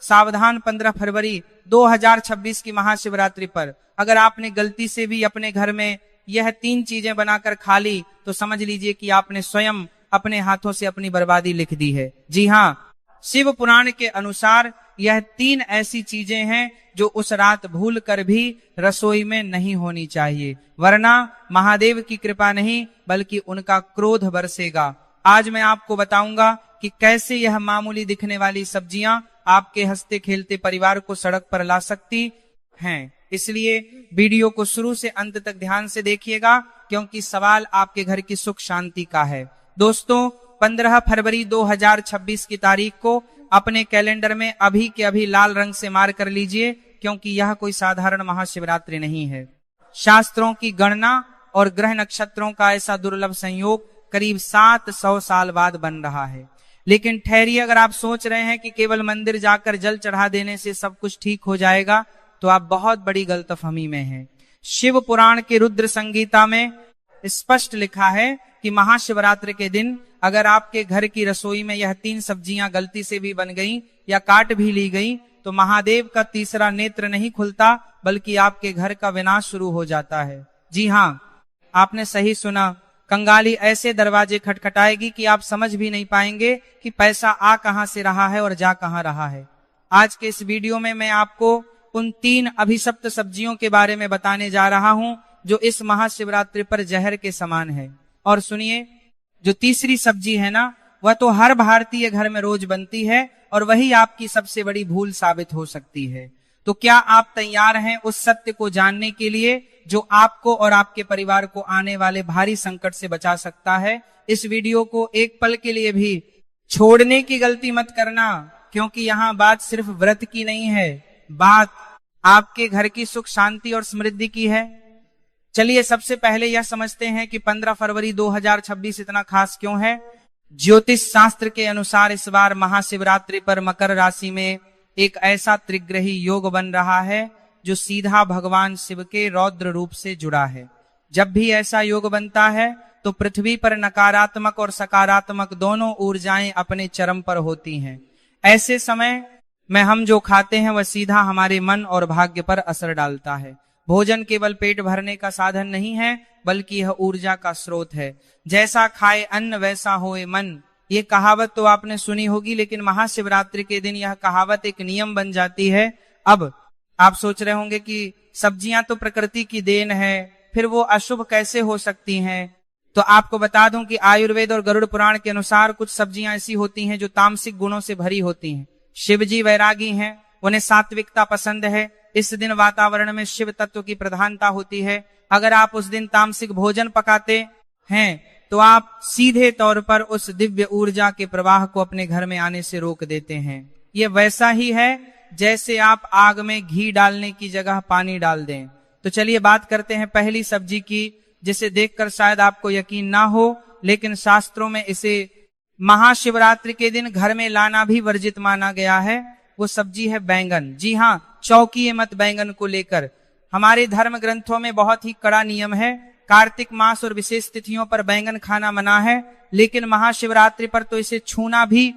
सावधान 15 फरवरी 2026 की महाशिवरात्रि पर अगर आपने गलती से भी अपने घर में यह 3 चीजें बनाकर खा ली तो समझ लीजिए कि आपने स्वयं अपने हाथों से अपनी बर्बादी लिख दी है। जी हाँ, शिव पुराण के अनुसार यह 3 ऐसी चीजें हैं जो उस रात भूल कर भी रसोई में नहीं होनी चाहिए, वरना महादेव की कृपा नहीं बल्कि उनका क्रोध बरसेगा। आज मैं आपको बताऊंगा कि कैसे यह मामूली दिखने वाली सब्जियां आपके हंसते खेलते परिवार को सड़क पर ला सकती हैं। इसलिए वीडियो को शुरू से अंत तक ध्यान से देखिएगा, क्योंकि सवाल आपके घर की सुख शांति का है। दोस्तों, 15 फरवरी 2026 की तारीख को अपने कैलेंडर में अभी के अभी लाल रंग से मार्क कर लीजिए, क्योंकि यह कोई साधारण महाशिवरात्रि नहीं है। शास्त्रों की गणना और ग्रह नक्षत्रों का ऐसा दुर्लभ संयोग करीब 700 साल बाद बन रहा है। लेकिन ठहरिए, अगर आप सोच रहे हैं कि केवल मंदिर जाकर जल चढ़ा देने से सब कुछ ठीक हो जाएगा तो आप बहुत बड़ी गलतफहमी में हैं। शिव पुराण के रुद्र संगीता में स्पष्ट लिखा है कि महाशिवरात्रि के दिन अगर आपके घर की रसोई में यह 3 सब्जियां गलती से भी बन गई या काट भी ली गई तो महादेव का तीसरा नेत्र नहीं खुलता बल्कि आपके घर का विनाश शुरू हो जाता है। जी हाँ, आपने सही सुना, कंगाली ऐसे दरवाजे खटखटाएगी कि आप समझ भी नहीं पाएंगे कि पैसा आ कहां से रहा है और जा कहां रहा है। आज के इस वीडियो में मैं आपको उन 3 अभिशप्त सब्जियों के बारे में बताने जा रहा हूं जो इस महाशिवरात्रि पर जहर के समान है। और सुनिए, जो तीसरी सब्जी है ना, वह तो हर भारतीय घर में रोज बनती है और वही आपकी सबसे बड़ी भूल साबित हो सकती है। तो क्या आप तैयार हैं उस सत्य को जानने के लिए जो आपको और आपके परिवार को आने वाले भारी संकट से बचा सकता है? इस वीडियो को एक पल के लिए भी छोड़ने की गलती मत करना, क्योंकि यहाँ बात सिर्फ व्रत की नहीं है, बात आपके घर की सुख शांति और समृद्धि की है। चलिए सबसे पहले यह समझते हैं कि 15 फरवरी 2026 इतना खास क्यों है। ज्योतिष शास्त्र के अनुसार इस बार महाशिवरात्रि पर मकर राशि में एक ऐसा त्रिग्रही योग बन रहा है जो सीधा भगवान शिव के रौद्र रूप से जुड़ा है। जब भी ऐसा योग बनता है तो पृथ्वी पर नकारात्मक और सकारात्मक दोनों ऊर्जाएं अपने चरम पर होती हैं। ऐसे समय में हम जो खाते हैं वह सीधा हमारे मन और भाग्य पर असर डालता है। भोजन केवल पेट भरने का साधन नहीं है बल्कि यह ऊर्जा का स्रोत है। जैसा खाए अन्न वैसा होए मन, ये कहावत तो आपने सुनी होगी, लेकिन महाशिवरात्रि के दिन यह कहावत एक नियम बन जाती है। अब आप सोच रहे होंगे कि सब्जियां तो प्रकृति की देन है, फिर वो अशुभ कैसे हो सकती हैं? तो आपको बता दूं कि आयुर्वेद और गरुड़ पुराण के अनुसार कुछ सब्जियां ऐसी होती हैं जो तामसिक गुणों से भरी होती हैं। शिवजी वैरागी हैं, उन्हें सात्विकता पसंद है। इस दिन वातावरण में शिव तत्व की प्रधानता होती है। अगर आप उस दिन तामसिक भोजन पकाते हैं तो आप सीधे तौर पर उस दिव्य ऊर्जा के प्रवाह को अपने घर में आने से रोक देते हैं। ये वैसा ही है जैसे आप आग में घी डालने की जगह पानी डाल दें। तो चलिए बात करते हैं पहली सब्जी की, जिसे देखकर शायद आपको यकीन ना हो, लेकिन शास्त्रों में इसे महाशिवरात्रि के दिन घर में लाना भी वर्जित माना गया है। वो सब्जी है बैंगन। जी हाँ, चौंकिए मत बैंगन को लेकर। हमारे धर्म ग्रंथों में बहुत ही कड़ा नियम है। कार्तिक मास और विशेष तिथियों पर बैंगन खाना मना है, लेकिन महाशिवरात्रि पर तो इसे छूना भी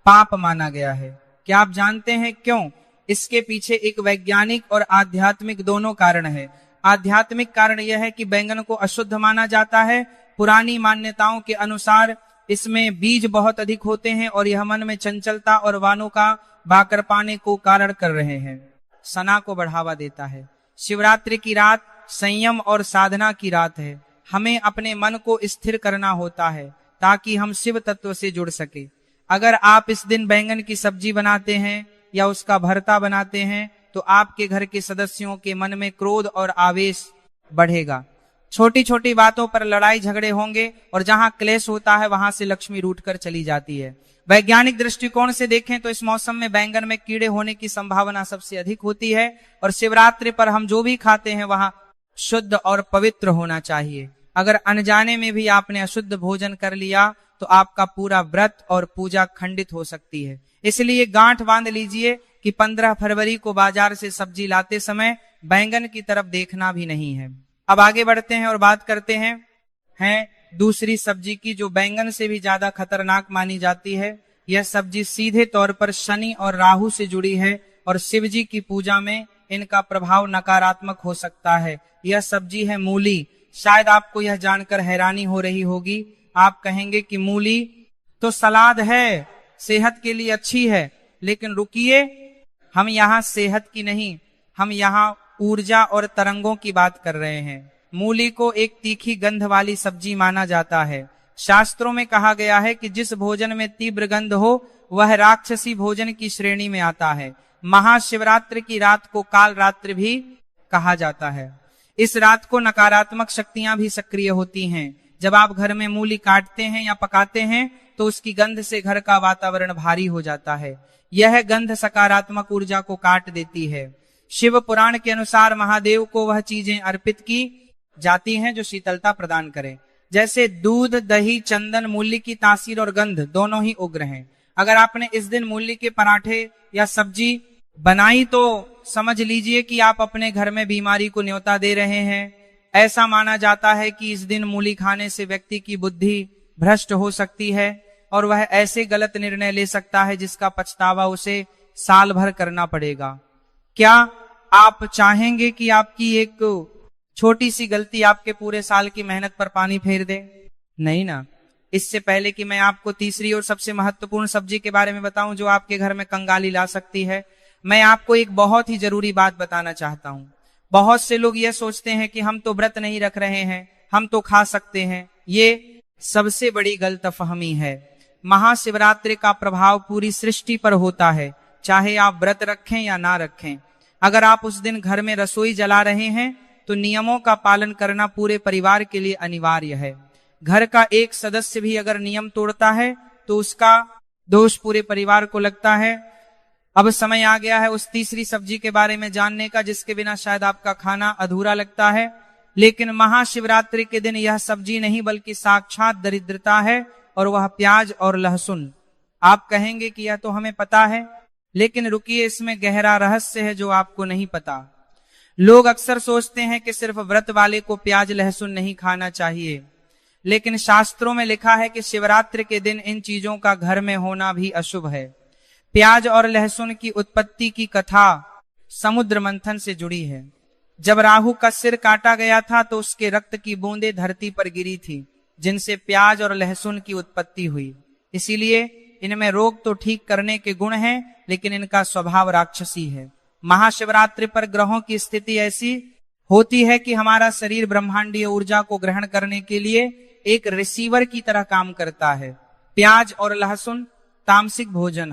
पाप माना गया है। क्या आप जानते हैं क्यों? इसके पीछे एक वैज्ञानिक और आध्यात्मिक दोनों कारण है। आध्यात्मिक कारण यह है कि बैंगन को अशुद्ध माना जाता है। पुरानी मान्यताओं के अनुसार इसमें बीज बहुत अधिक होते हैं और यह मन में चंचलता और वानों का भाकर पाने को कारण कर रहे हैं, सना को बढ़ावा देता है। शिवरात्रि की रात संयम और साधना की रात है। हमें अपने मन को स्थिर करना होता है ताकि हम शिव तत्व से जुड़ सके। अगर आप इस दिन बैंगन की सब्जी बनाते हैं या उसका भरता बनाते हैं तो आपके घर के सदस्यों के मन में क्रोध और आवेश बढ़ेगा। छोटी छोटी बातों पर लड़ाई झगड़े होंगे और जहां क्लेश होता है वहां से लक्ष्मी रूठ कर चली जाती है। वैज्ञानिक दृष्टिकोण से देखें तो इस मौसम में बैंगन में कीड़े होने की संभावना सबसे अधिक होती है और शिवरात्रि पर हम जो भी खाते हैं वहां शुद्ध और पवित्र होना चाहिए। अगर अनजाने में भी आपने अशुद्ध भोजन कर लिया तो आपका पूरा व्रत और पूजा खंडित हो सकती है। इसलिए गांठ बांध लीजिए कि 15 फरवरी को बाजार से सब्जी लाते समय बैंगन की तरफ देखना भी नहीं है। अब आगे बढ़ते हैं और बात करते हैं दूसरी सब्जी की, जो बैंगन से भी ज्यादा खतरनाक मानी जाती है। यह सब्जी सीधे तौर पर शनि और राहु से जुड़ी है और शिव जी की पूजा में इनका प्रभाव नकारात्मक हो सकता है। यह सब्जी है मूली। शायद आपको यह जानकर हैरानी हो रही होगी। आप कहेंगे कि मूली तो सलाद है, सेहत के लिए अच्छी है, लेकिन रुकिए, हम यहाँ सेहत की नहीं, हम यहाँ ऊर्जा और तरंगों की बात कर रहे हैं। मूली को एक तीखी गंध वाली सब्जी माना जाता है। शास्त्रों में कहा गया है कि जिस भोजन में तीव्र गंध हो वह राक्षसी भोजन की श्रेणी में आता है। महाशिवरात्रि की रात को काल रात्रि भी कहा जाता है। इस रात को नकारात्मक शक्तियां भी सक्रिय होती हैं। जब आप घर में मूली काटते हैं या पकाते हैं तो उसकी गंध से घर का वातावरण भारी हो जाता है। यह गंध सकारात्मक ऊर्जा को काट देती है। शिव पुराण के अनुसार महादेव को वह चीजें अर्पित की जाती हैं जो शीतलता प्रदान करें, जैसे दूध, दही, चंदन। मूली की तासीर और गंध दोनों ही उग्र हैं। अगर आपने इस दिन मूली के पराठे या सब्जी बनाई तो समझ लीजिए कि आप अपने घर में बीमारी को न्योता दे रहे हैं। ऐसा माना जाता है कि इस दिन मूली खाने से व्यक्ति की बुद्धि भ्रष्ट हो सकती है और वह ऐसे गलत निर्णय ले सकता है जिसका पछतावा उसे साल भर करना पड़ेगा। क्या आप चाहेंगे कि आपकी एक छोटी सी गलती आपके पूरे साल की मेहनत पर पानी फेर दे? नहीं ना। इससे पहले कि मैं आपको तीसरी और सबसे महत्वपूर्ण सब्जी के बारे में बताऊं जो आपके घर में कंगाली ला सकती है, मैं आपको एक बहुत ही जरूरी बात बताना चाहता हूं। बहुत से लोग यह सोचते हैं कि हम तो व्रत नहीं रख रहे हैं, हम तो खा सकते हैं। ये सबसे बड़ी गलतफहमी है। महाशिवरात्रि का प्रभाव पूरी सृष्टि पर होता है, चाहे आप व्रत रखें या ना रखें। अगर आप उस दिन घर में रसोई जला रहे हैं तो नियमों का पालन करना पूरे परिवार के लिए अनिवार्य है। घर का एक सदस्य भी अगर नियम तोड़ता है तो उसका दोष पूरे परिवार को लगता है। अब समय आ गया है उस तीसरी सब्जी के बारे में जानने का जिसके बिना शायद आपका खाना अधूरा लगता है। लेकिन महाशिवरात्रि के दिन यह सब्जी नहीं बल्कि साक्षात दरिद्रता है और वह प्याज और लहसुन। आप कहेंगे कि यह तो हमें पता है, लेकिन रुकिए, इसमें गहरा रहस्य है जो आपको नहीं पता। लोग अक्सर सोचते हैं कि सिर्फ व्रत वाले को प्याज लहसुन नहीं खाना चाहिए, लेकिन शास्त्रों में लिखा है कि शिवरात्रि के दिन इन चीजों का घर में होना भी अशुभ है। प्याज और लहसुन की उत्पत्ति की कथा समुद्र मंथन से जुड़ी है। जब राहु का सिर काटा गया था तो उसके रक्त की बूंदें धरती पर गिरी थी, जिनसे प्याज और लहसुन की उत्पत्ति हुई। इसीलिए इनमें रोग तो ठीक करने के गुण हैं, लेकिन इनका स्वभाव राक्षसी है। महाशिवरात्रि पर ग्रहों की स्थिति ऐसी होती है कि हमारा शरीर ब्रह्मांडीय ऊर्जा को ग्रहण करने के लिए एक रिसीवर की तरह काम करता है। प्याज और लहसुन तामसिक भोजन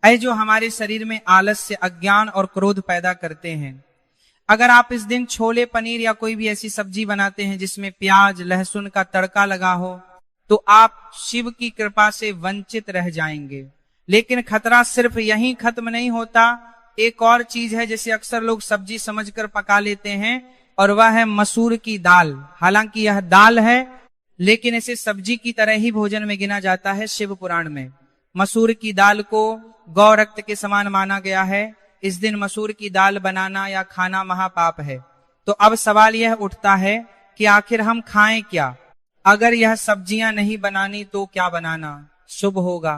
है, जो हमारे शरीर में आलस्य, अज्ञान और क्रोध पैदा करते हैं। अगर आप इस दिन छोले, पनीर या कोई भी ऐसी सब्जी बनाते हैं जिसमें प्याज लहसुन का तड़का लगा हो तो आप शिव की कृपा से वंचित रह जाएंगे। लेकिन खतरा सिर्फ यहीं खत्म नहीं होता। एक और चीज है जिसे अक्सर लोग सब्जी समझकर पका लेते हैं और वह है मसूर की दाल। हालांकि यह दाल है लेकिन इसे सब्जी की तरह ही भोजन में गिना जाता है। शिव पुराण में मसूर की दाल को गौ रक्त के समान माना गया है। इस दिन मसूर की दाल बनाना या खाना महापाप है। तो अब सवाल यह उठता है कि आखिर हम खाएं क्या? अगर यह सब्जियां नहीं बनानी तो क्या बनाना शुभ होगा?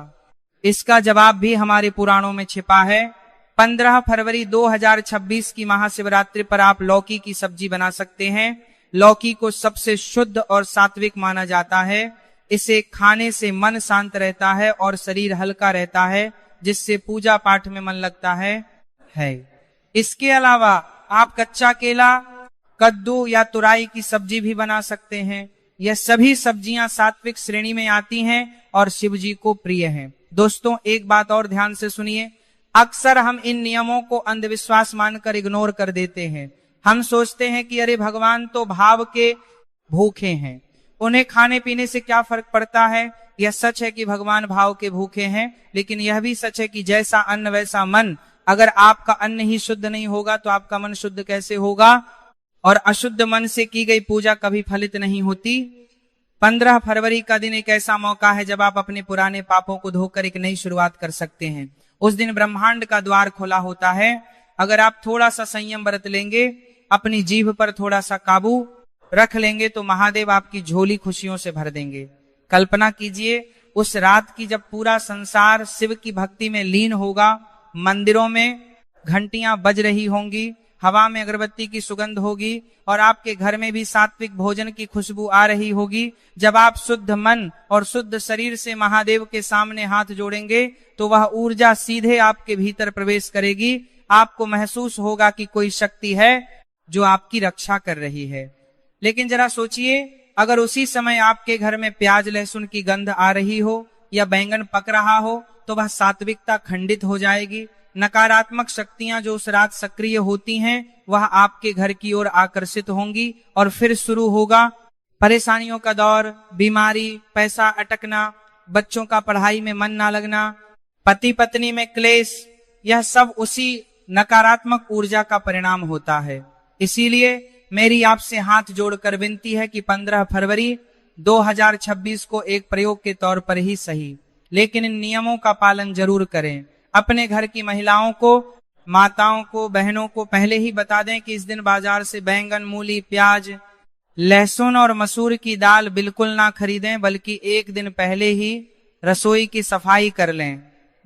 इसका जवाब भी हमारे पुराणों में छिपा है। 15 फरवरी 2026 की महाशिवरात्रि पर आप लौकी की सब्जी बना सकते हैं। लौकी को सबसे शुद्ध और सात्विक माना जाता है। इसे खाने से मन शांत रहता है और शरीर हल्का रहता है, जिससे पूजा पाठ में मन लगता है। इसके अलावा आप कच्चा केला, कद्दू या तुराई की सब्जी भी बना सकते हैं। यह सभी सब्जियां सात्विक श्रेणी में आती हैं और शिव जी को प्रिय हैं। दोस्तों, एक बात और ध्यान से सुनिए। अक्सर हम इन नियमों को अंधविश्वास मानकर इग्नोर कर देते हैं। हम सोचते हैं कि अरे भगवान तो भाव के भूखे हैं, उन्हें खाने पीने से क्या फर्क पड़ता है। यह सच है कि भगवान भाव के भूखे हैं, लेकिन यह भी सच है कि जैसा अन्न वैसा मन। अगर आपका अन्न ही शुद्ध नहीं होगा तो आपका मन शुद्ध कैसे होगा? और अशुद्ध मन से की गई पूजा कभी फलित नहीं होती। 15 फरवरी का दिन एक ऐसा मौका है जब आप अपने पुराने पापों को धोकर एक नई शुरुआत कर सकते हैं। उस दिन ब्रह्मांड का द्वार खुला होता है। अगर आप थोड़ा सा संयम बरत लेंगे, अपनी जीभ पर थोड़ा सा काबू रख लेंगे तो महादेव आपकी झोली खुशियों से भर देंगे। कल्पना कीजिए, उस रात की जब पूरा संसार शिव की भक्ति में लीन होगा, मंदिरों में घंटियां बज रही होंगी, हवा में अगरबत्ती की सुगंध होगी और आपके घर में भी सात्विक भोजन की खुशबू आ रही होगी, जब आप शुद्ध मन और शुद्ध शरीर से महादेव के सामने हाथ जोड़ेंगे तो वह ऊर्जा सीधे आपके भीतर प्रवेश करेगी। आपको महसूस होगा कि कोई शक्ति है जो आपकी रक्षा कर रही है। लेकिन जरा सोचिए, अगर उसी समय आपके घर में प्याज लहसुन की गंध आ रही हो या बैंगन पक रहा हो तो वह सात्विकता खंडित हो जाएगी। नकारात्मक शक्तियां जो उस रात सक्रिय होती हैं वह आपके घर की ओर आकर्षित होंगी और फिर शुरू होगा परेशानियों का दौर, बीमारी, पैसा अटकना, बच्चों का पढ़ाई में मन ना लगना, पति पत्नी में क्लेश। यह सब उसी नकारात्मक ऊर्जा का परिणाम होता है। इसीलिए मेरी आपसे हाथ जोड़कर विनती है कि 15 फरवरी 2026 को एक प्रयोग के तौर पर ही सही, लेकिन इन नियमों का पालन जरूर करें। अपने घर की महिलाओं को, माताओं को, बहनों को पहले ही बता दें कि इस दिन बाजार से बैंगन, मूली, प्याज, लहसुन और मसूर की दाल बिल्कुल ना खरीदें, बल्कि एक दिन पहले ही रसोई की सफाई कर लें।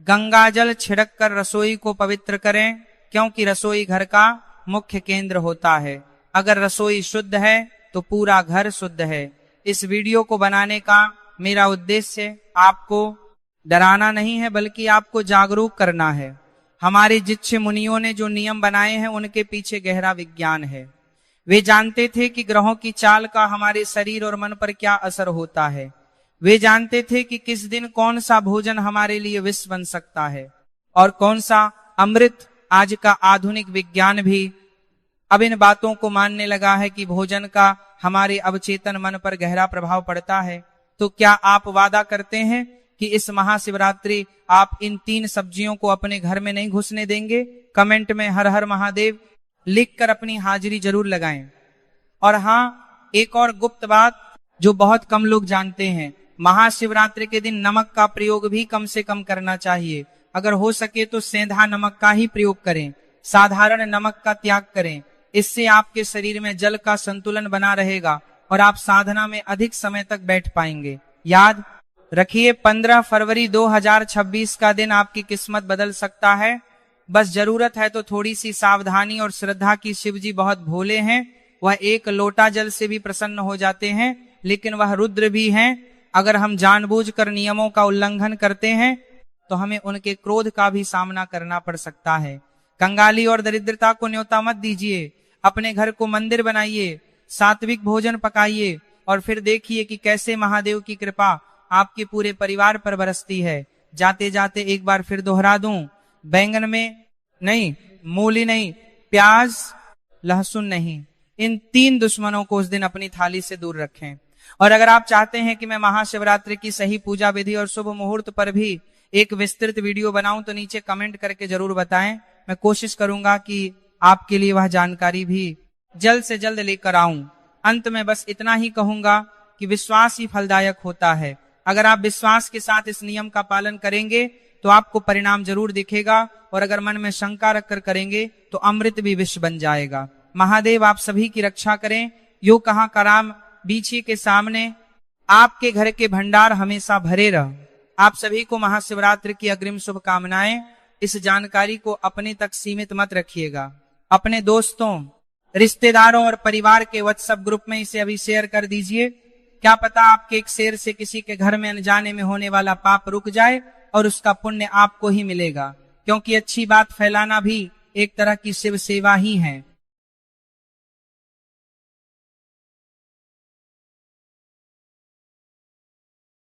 गंगा जल छिड़क कर रसोई को पवित्र करें, क्योंकि रसोई घर का मुख्य केंद्र होता है। अगर रसोई शुद्ध है तो पूरा घर शुद्ध है। इस वीडियो को बनाने का मेरा उद्देश्य आपको डराना नहीं है, बल्कि आपको जागरूक करना है। हमारे जिच्छ मुनियों ने जो नियम बनाए हैं उनके पीछे गहरा विज्ञान है। वे जानते थे कि ग्रहों की चाल का हमारे शरीर और मन पर क्या असर होता है। वे जानते थे कि किस दिन कौन सा भोजन हमारे लिए विष बन सकता है और कौन सा अमृत। आज का आधुनिक विज्ञान भी अब इन बातों को मानने लगा है कि भोजन का हमारे अवचेतन मन पर गहरा प्रभाव पड़ता है। तो क्या आप वादा करते हैं कि इस महाशिवरात्रि आप इन 3 सब्जियों को अपने घर में नहीं घुसने देंगे? कमेंट में हर हर महादेव लिखकर अपनी हाजिरी जरूर लगाएं। और हाँ, एक और गुप्त बात जो बहुत कम लोग जानते हैं, महाशिवरात्रि के दिन नमक का प्रयोग भी कम से कम करना चाहिए। अगर हो सके तो सेंधा नमक का ही प्रयोग करें, साधारण नमक का त्याग करें। इससे आपके शरीर में जल का संतुलन बना रहेगा और आप साधना में अधिक समय तक बैठ पाएंगे। याद रखिए, 15 फरवरी 2026 का दिन आपकी किस्मत बदल सकता है। बस जरूरत है तो थोड़ी सी सावधानी और श्रद्धा की। शिव जी बहुत भोले हैं, वह एक लोटा जल से भी प्रसन्न हो जाते हैं, लेकिन वह रुद्र भी हैं। अगर हम जानबूझकर नियमों का उल्लंघन करते हैं तो हमें उनके क्रोध का भी सामना करना पड़ सकता है। कंगाली और दरिद्रता को न्योता मत दीजिए। अपने घर को मंदिर बनाइए, सात्विक भोजन पकाइए और फिर देखिए कि कैसे महादेव की कृपा आपके पूरे परिवार पर बरसती है। जाते जाते एक बार फिर दोहरा दूं, बैंगन में नहीं, मूली नहीं, प्याज लहसुन नहीं, इन 3 दुश्मनों को उस दिन अपनी थाली से दूर रखें। और अगर आप चाहते हैं कि मैं महाशिवरात्रि की सही पूजा विधि और शुभ मुहूर्त पर भी एक विस्तृत वीडियो बनाऊं तो नीचे कमेंट करके जरूर बताएं। मैं कोशिश करूंगा कि आपके लिए वह जानकारी भी जल्द से जल्द लेकर आऊं। अंत में बस इतना ही कहूंगा कि विश्वास ही फलदायक होता है। अगर आप विश्वास के साथ इस नियम का पालन करेंगे तो आपको परिणाम जरूर दिखेगा, और अगर मन में शंका रखकर करेंगे तो अमृत भी विष बन जाएगा। महादेव आप सभी की रक्षा करें। यो कहां कराम बीछी के सामने आपके घर के भंडार हमेशा भरे रह। आप सभी को महाशिवरात्रि की अग्रिम शुभकामनाएं। इस जानकारी को अपने तक सीमित मत रखिएगा, अपने दोस्तों, रिश्तेदारों और परिवार के व्हाट्सएप ग्रुप में इसे अभी शेयर कर दीजिए। क्या पता आपके एक शेयर से किसी के घर में अनजाने में होने वाला पाप रुक जाए और उसका पुण्य आपको ही मिलेगा, क्योंकि अच्छी बात फैलाना भी एक तरह की शिव सेवा ही है।